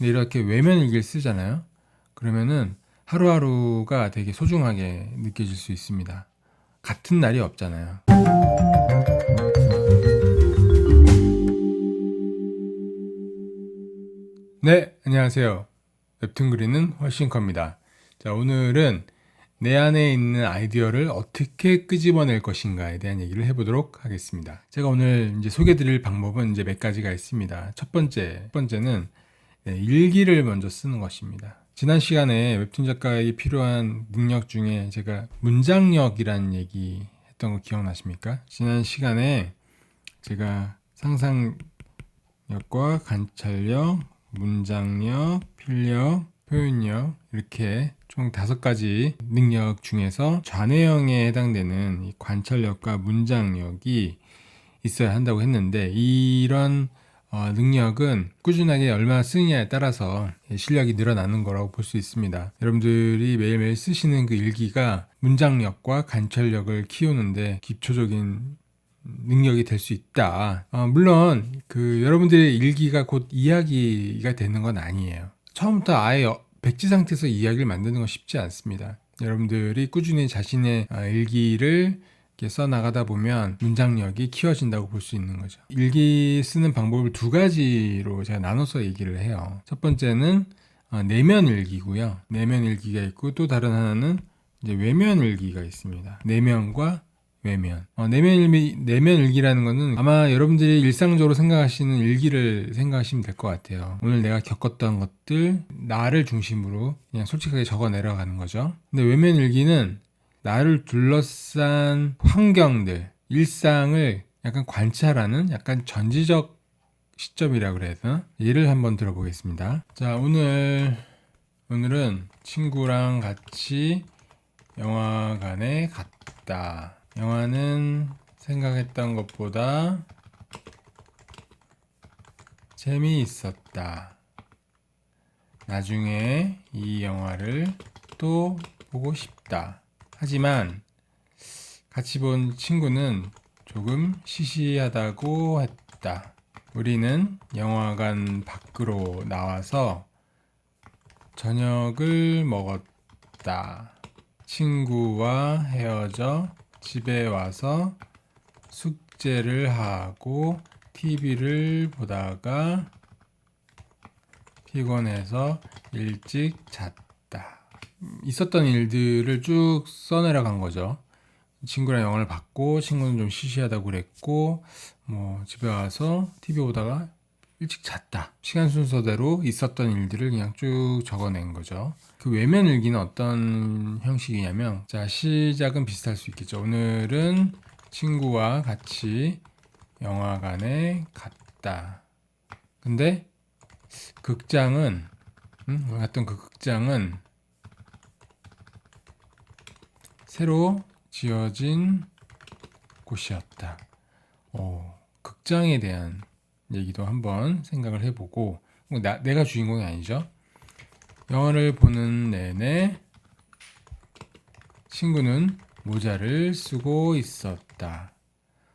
근데 이렇게 외면 일기를 쓰잖아요. 그러면은 하루하루가 되게 소중하게 느껴질 수 있습니다. 같은 날이 없잖아요. 네, 안녕하세요. 웹툰 그리는 훨씬커입니다. 자, 오늘은 내 안에 있는 아이디어를 어떻게 끄집어낼 것인가에 대한 얘기를 해보도록 하겠습니다. 제가 오늘 이제 소개드릴 방법은 이제 몇 가지가 있습니다. 첫 번째는 일기를 먼저 쓰는 것입니다. 지난 시간에 웹툰 작가에게 필요한 능력 중에 제가 문장력이라는 얘기 했던 거 기억나십니까? 지난 시간에 제가 상상력과 관찰력, 문장력, 필력, 표현력 이렇게 총 5가지 능력 중에서 좌뇌형에 해당되는 이 관찰력과 문장력이 있어야 한다고 했는데 이런 능력은 꾸준하게 얼마나 쓰느냐에 따라서 실력이 늘어나는 거라고 볼 수 있습니다. 여러분들이 매일매일 쓰시는 그 일기가 문장력과 관찰력을 키우는데 기초적인 능력이 될 수 있다. 물론 그 여러분들의 일기가 곧 이야기가 되는 건 아니에요. 처음부터 아예 백지 상태에서 이야기를 만드는 건 쉽지 않습니다. 여러분들이 꾸준히 자신의 일기를 이렇게 써 나가다 보면 문장력이 키워진다고 볼 수 있는 거죠. 일기 쓰는 방법을 2가지로 제가 나눠서 얘기를 해요. 첫 번째는 내면 일기고요. 내면 일기가 있고 또 다른 하나는 이제 외면 일기가 있습니다. 내면과 외면. 내면 일기라는 거는 아마 여러분들이 일상적으로 생각하시는 일기를 생각하시면 될 것 같아요. 오늘 내가 겪었던 것들, 나를 중심으로 그냥 솔직하게 적어 내려가는 거죠. 근데 외면 일기는 나를 둘러싼 환경들, 일상을 약간 관찰하는 약간 전지적 시점이라 그래야 되나? 예를 한번 들어보겠습니다. 자, 오늘은 친구랑 같이 영화관에 갔다. 영화는 생각했던 것보다 재미있었다. 나중에 이 영화를 또 보고 싶다. 하지만 같이 본 친구는 조금 시시하다고 했다. 우리는 영화관 밖으로 나와서 저녁을 먹었다. 친구와 헤어져 집에 와서 숙제를 하고 TV를 보다가 피곤해서 일찍 잤다. 있었던 일들을 쭉 써내려간 거죠. 친구랑 영화를 봤고 친구는 좀 시시하다고 그랬고 집에 와서 TV 보다가 일찍 잤다. 시간 순서대로 있었던 일들을 그냥 쭉 적어낸 거죠. 그 외면 일기는 어떤 형식이냐면, 자, 시작은 비슷할 수 있겠죠. 오늘은 친구와 같이 영화관에 갔다. 근데 극장은, 갔던 그 극장은 새로 지어진 곳이었다. 극장에 대한 얘기도 한번 생각을 해보고, 내가 주인공이 아니죠. 영화를 보는 내내 친구는 모자를 쓰고 있었다.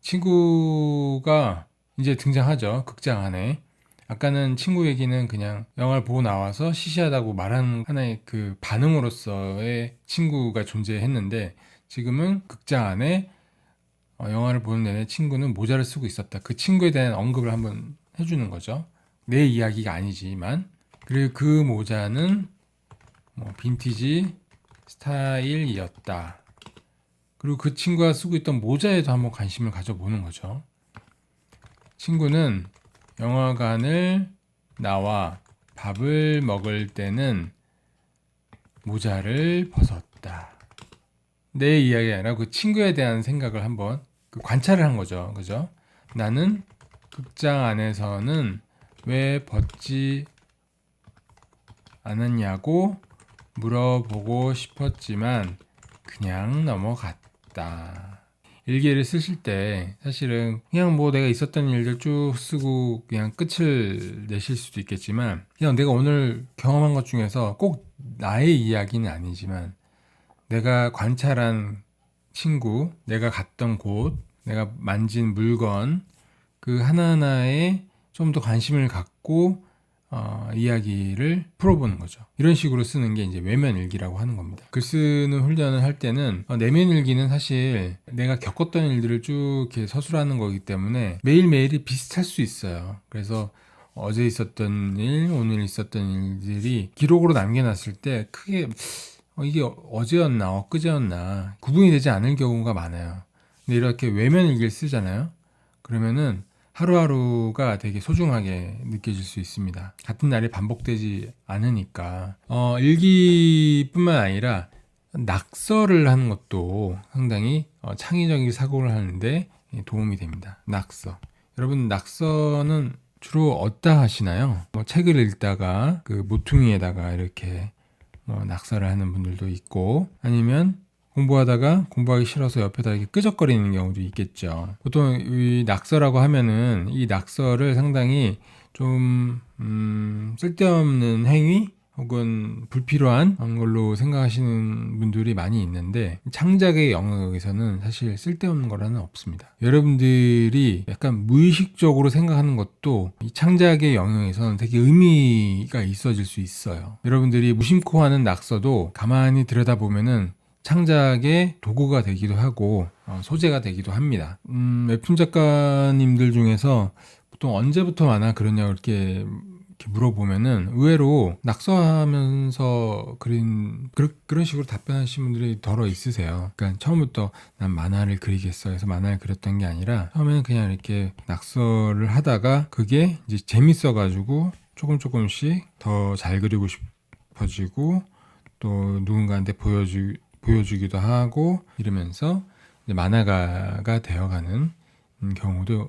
친구가 이제 등장하죠. 극장 안에. 아까는 친구 얘기는 그냥 영화를 보고 나와서 시시하다고 말하는 하나의 그 반응으로서의 친구가 존재했는데 지금은 극장 안에 영화를 보는 내내 친구는 모자를 쓰고 있었다. 그 친구에 대한 언급을 한번 해주는 거죠. 내 이야기가 아니지만. 그리고 그 모자는 빈티지 스타일이었다. 그리고 그 친구가 쓰고 있던 모자에도 한번 관심을 가져보는 거죠. 친구는 영화관을 나와 밥을 먹을 때는 모자를 벗었다. 내 이야기가 아니라 그 친구에 대한 생각을 한번 관찰을 한 거죠. 그죠? 나는 극장 안에서는 왜 벗지 않았냐고 물어보고 싶었지만 그냥 넘어갔다. 일기를 쓰실 때 사실은 그냥 내가 있었던 일들 쭉 쓰고 그냥 끝을 내실 수도 있겠지만 그냥 내가 오늘 경험한 것 중에서 꼭 나의 이야기는 아니지만 내가 관찰한 친구, 내가 갔던 곳, 내가 만진 물건 그 하나하나에 좀 더 관심을 갖고 이야기를 풀어보는 거죠. 이런 식으로 쓰는 게 이제 외면 일기라고 하는 겁니다. 글 쓰는 훈련을 할 때는 내면 일기는 사실 내가 겪었던 일들을 쭉 이렇게 서술하는 거기 때문에 매일매일이 비슷할 수 있어요. 그래서 어제 있었던 일, 오늘 있었던 일들이 기록으로 남겨놨을 때 크게 이게 어제였나 엊그제였나 구분이 되지 않을 경우가 많아요. 근데 이렇게 외면 일기를 쓰잖아요. 그러면은 하루하루가 되게 소중하게 느껴질 수 있습니다. 같은 날이 반복되지 않으니까. 일기뿐만 아니라 낙서를 하는 것도 상당히 창의적인 사고를 하는데 도움이 됩니다. 낙서. 여러분, 낙서는 주로 어디다 하시나요? 책을 읽다가 그 모퉁이에다가 이렇게 낙서를 하는 분들도 있고, 아니면 공부하다가 공부하기 싫어서 옆에다 이렇게 끄적거리는 경우도 있겠죠. 보통 이 낙서라고 하면은 이 낙서를 상당히 좀 쓸데없는 행위 혹은 불필요한 걸로 생각하시는 분들이 많이 있는데, 창작의 영역에서는 사실 쓸데없는 거라는 없습니다. 여러분들이 약간 무의식적으로 생각하는 것도 이 창작의 영역에서는 되게 의미가 있어질 수 있어요. 여러분들이 무심코 하는 낙서도 가만히 들여다보면은 창작의 도구가 되기도 하고 소재가 되기도 합니다. 웹툰 작가님들 중에서 보통 언제부터 만화 그러냐고 이렇게 물어보면은 의외로 낙서하면서 그린 그런 식으로 답변하시는 분들이 더러 있으세요. 그러니까 처음부터 난 만화를 그리겠어 해서 만화를 그렸던 게 아니라 처음에는 그냥 이렇게 낙서를 하다가 그게 이제 재밌어가지고 조금씩 더 잘 그리고 싶어지고 또 누군가한테 보여주기도 하고 이러면서 이제 만화가가 되어가는 경우도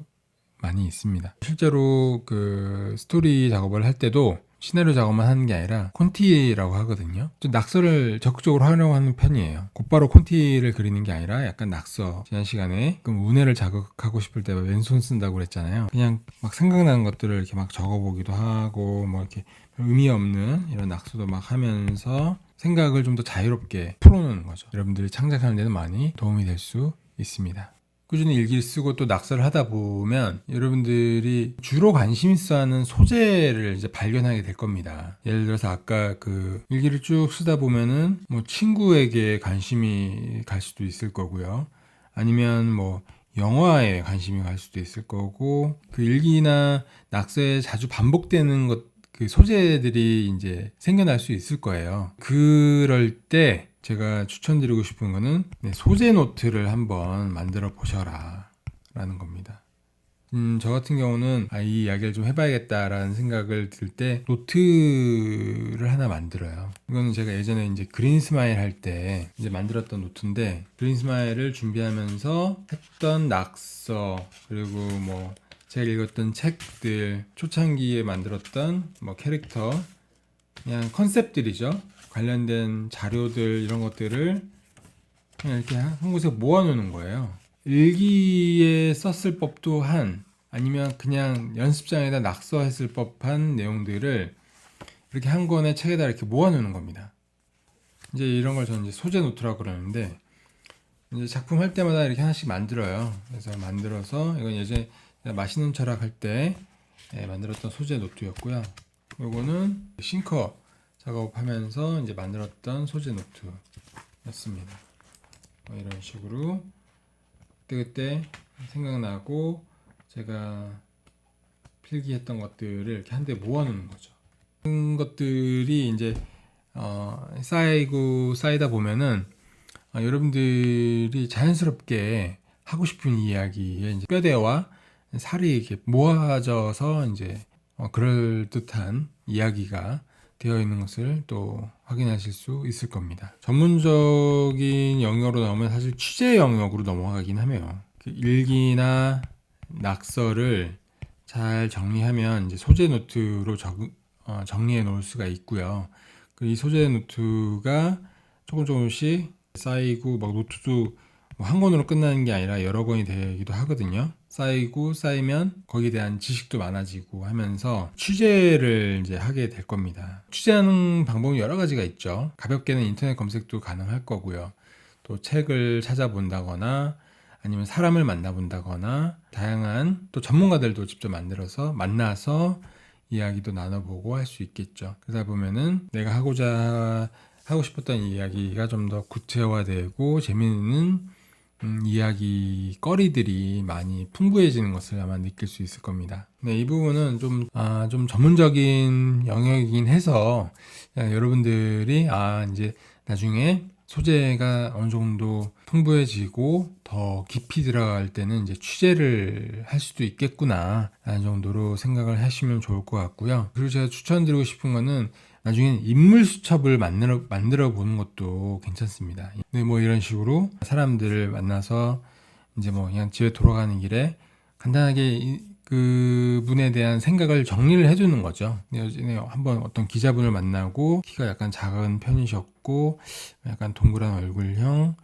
많이 있습니다. 실제로 그 스토리 작업을 할 때도 시나리오 작업만 하는 게 아니라 콘티라고 하거든요. 좀 낙서를 적극적으로 활용하는 편이에요. 곧바로 콘티를 그리는 게 아니라 약간 낙서. 지난 시간에 그럼 운해를 자극하고 싶을 때 왼손 쓴다고 그랬잖아요. 그냥 막 생각나는 것들을 이렇게 막 적어보기도 하고 뭐 이렇게 의미 없는 이런 낙서도 막 하면서 생각을 좀 더 자유롭게 풀어놓는 거죠. 여러분들이 창작하는 데는 많이 도움이 될 수 있습니다. 꾸준히 일기를 쓰고 또 낙서를 하다 보면 여러분들이 주로 관심 있어 하는 소재를 이제 발견하게 될 겁니다. 예를 들어서 아까 그 일기를 쭉 쓰다 보면은 뭐 친구에게 관심이 갈 수도 있을 거고요. 아니면 뭐 영화에 관심이 갈 수도 있을 거고, 그 일기나 낙서에 자주 반복되는 그 소재들이 이제 생겨날 수 있을 거예요. 그럴 때 제가 추천드리고 싶은 거는 소재 노트를 한번 만들어 보셔라 라는 겁니다. 저 같은 경우는 이 이야기를 좀 해봐야겠다라는 생각을 들 때 노트를 하나 만들어요. 이거는 제가 예전에 이제 그린 스마일 할 때 이제 만들었던 노트인데, 그린 스마일을 준비하면서 했던 낙서, 그리고 뭐 제가 읽었던 책들, 초창기에 만들었던 뭐 캐릭터, 그냥 컨셉들이죠. 관련된 자료들 이런 것들을 그냥 이렇게 한 곳에 모아놓는 거예요. 일기에 썼을 법도 한, 아니면 그냥 연습장에다 낙서했을 법한 내용들을 이렇게 한 권의 책에다 이렇게 모아놓는 겁니다. 이제 이런 걸 저는 이제 소재 노트라고 그러는데, 이제 작품 할 때마다 이렇게 하나씩 만들어요. 그래서 만들어서 이건 예전에 맛있는 철학 할 때 만들었던 소재 노트였고요. 요거는 싱커 작업하면서 이제 만들었던 소재 노트였습니다. 이런 식으로 그때 생각나고 제가 필기했던 것들을 이렇게 한데 모아놓는 거죠. 그런 것들이 이제 쌓이다 보면은 여러분들이 자연스럽게 하고 싶은 이야기에 이제 뼈대와 살이 이렇게 모아져서 이제 그럴 듯한 이야기가 되어 있는 것을 또 확인하실 수 있을 겁니다. 전문적인 영역으로 나오면 사실 취재 영역으로 넘어가긴 하네요. 그 일기나 낙서를 잘 정리하면 이제 소재 노트로 정리해 놓을 수가 있고요. 이 소재 노트가 조금씩 쌓이고, 막 노트도 한 권으로 끝나는 게 아니라 여러 권이 되기도 하거든요. 쌓이면 거기에 대한 지식도 많아지고 하면서 취재를 이제 하게 될 겁니다. 취재하는 방법이 여러 가지가 있죠. 가볍게는 인터넷 검색도 가능할 거고요. 또 책을 찾아본다거나 아니면 사람을 만나본다거나 다양한 또 전문가들도 직접 만나서 이야기도 나눠보고 할 수 있겠죠. 그러다 보면은 내가 하고 싶었던 이야기가 좀 더 구체화되고 재미있는 이야기 거리들이 많이 풍부해지는 것을 아마 느낄 수 있을 겁니다. 네, 이 부분은 좀 전문적인 영역이긴 해서 여러분들이 이제 나중에 소재가 어느 정도 풍부해지고 더 깊이 들어갈 때는 이제 취재를 할 수도 있겠구나 라는 정도로 생각을 하시면 좋을 것 같고요. 그리고 제가 추천드리고 싶은 거는 나중엔 인물 수첩을 만들어 보는 것도 괜찮습니다. 네, 뭐 이런 식으로 사람들을 만나서 이제 뭐 그냥 집에 돌아가는 길에 간단하게 그분에 대한 생각을 정리를 해주는 거죠. 예전에 한번 어떤 기자분을 만나고 키가 약간 작은 편이셨고 약간 동그란 얼굴형,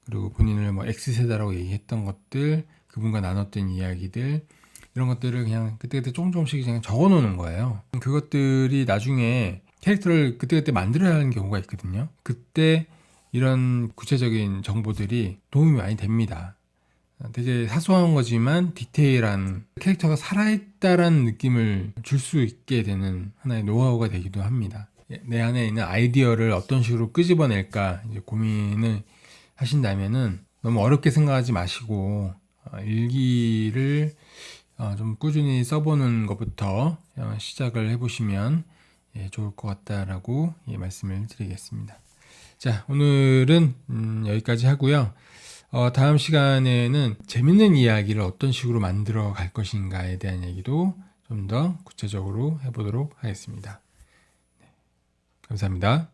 그리고 본인을 뭐 X세대라고 얘기했던 것들, 그분과 나눴던 이야기들, 이런 것들을 그냥 그때그때 조금씩 그냥 적어 놓는 거예요. 그것들이 나중에 캐릭터를 그때그때 만들어야 하는 경우가 있거든요. 그때 이런 구체적인 정보들이 도움이 많이 됩니다. 되게 사소한 거지만 디테일한, 캐릭터가 살아있다라는 느낌을 줄 수 있게 되는 하나의 노하우가 되기도 합니다. 내 안에 있는 아이디어를 어떤 식으로 끄집어낼까 이제 고민을 하신다면은 너무 어렵게 생각하지 마시고 일기를 좀 꾸준히 써보는 것부터 시작을 해보시면 좋을 것 같다라고 말씀을 드리겠습니다. 자, 오늘은 여기까지 하고요. 다음 시간에는 재밌는 이야기를 어떤 식으로 만들어 갈 것인가에 대한 얘기도 좀 더 구체적으로 해보도록 하겠습니다. 감사합니다.